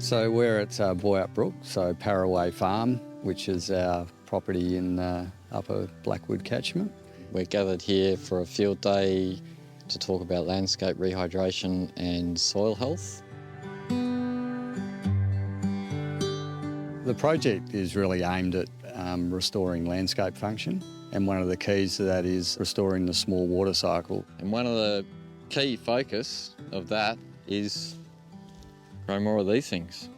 So we're at Boyup Brook, so Paraway Farm, which is our property in upper Blackwood catchment. We're gathered here for a field day to talk about landscape rehydration and soil health. The project is really aimed at restoring landscape function, and one of the keys to that is restoring the small water cycle. And one of the key focus of that is grow more of these things,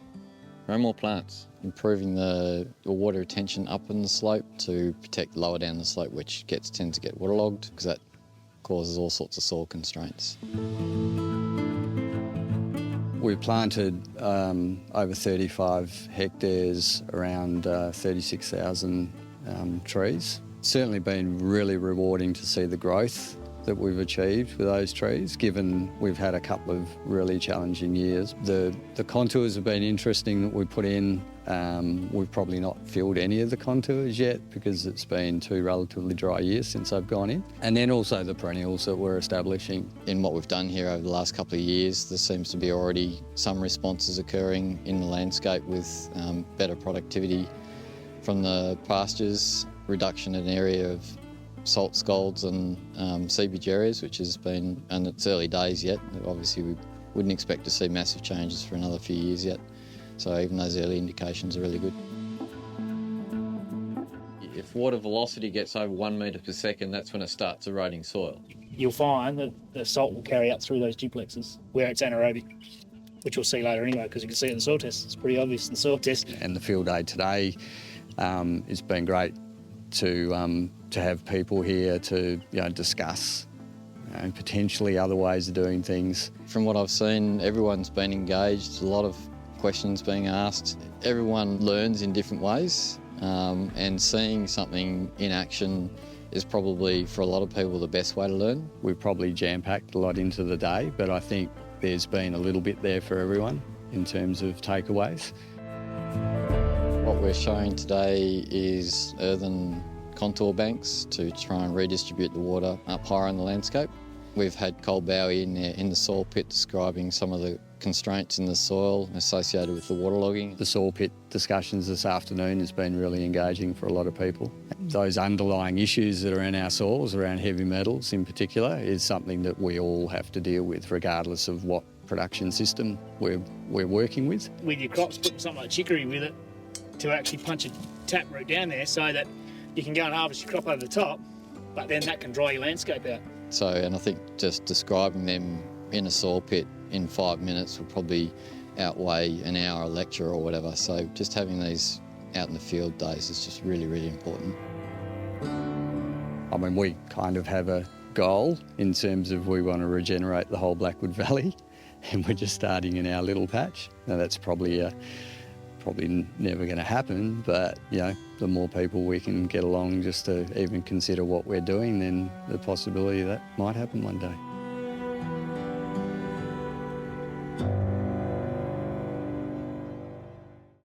grow more plants. Improving the water retention up in the slope to protect lower down the slope, which tends to get waterlogged because that causes all sorts of soil constraints. We've planted over 35 hectares, around 36,000 trees. It's certainly been really rewarding to see the growth that we've achieved with those trees, given we've had a couple of really challenging years. The contours have been interesting that we put in. We've probably not filled any of the contours yet because it's been 2 relatively dry years since I've gone in. And then also the perennials that we're establishing. In what we've done here over the last couple of years, there seems to be already some responses occurring in the landscape with better productivity from the pastures, reduction in area of salt scalds and seepage areas, which has been, and it's early days yet. Obviously we wouldn't expect to see massive changes for another few years yet. So even those early indications are really good. If water velocity gets over 1 metre per second, that's when it starts eroding soil. You'll find that the salt will carry up through those duplexes where it's anaerobic, which we'll see later anyway, because you can see it in the soil test. It's pretty obvious in the soil test. And the field day today, it's been great to have people here to discuss potentially other ways of doing things. From what I've seen, everyone's been engaged, a lot of questions being asked. Everyone learns in different ways, and seeing something in action is probably, for a lot of people, the best way to learn. We've probably jam-packed a lot into the day, but I think there's been a little bit there for everyone in terms of takeaways. What we're showing today is earthen contour banks to try and redistribute the water up higher in the landscape. We've had Cole Bowie in the soil pit describing some of the constraints in the soil associated with the waterlogging. The soil pit discussions this afternoon has been really engaging for a lot of people. Those underlying issues that are in our soils around heavy metals in particular is something that we all have to deal with regardless of what production system we're working with. With your crops, put something like chicory with it to actually punch a taproot down there so that you can go and harvest your crop over the top, but then that can dry your landscape out. So, and I think just describing them in a soil pit in 5 minutes would probably outweigh an hour lecture or whatever. So just having these out in the field days is just really, really important. I mean, we kind of have a goal in terms of we want to regenerate the whole Blackwood Valley, and we're just starting in our little patch. Now that's probably never going to happen, but the more people we can get along just to even consider what we're doing, then the possibility that might happen one day.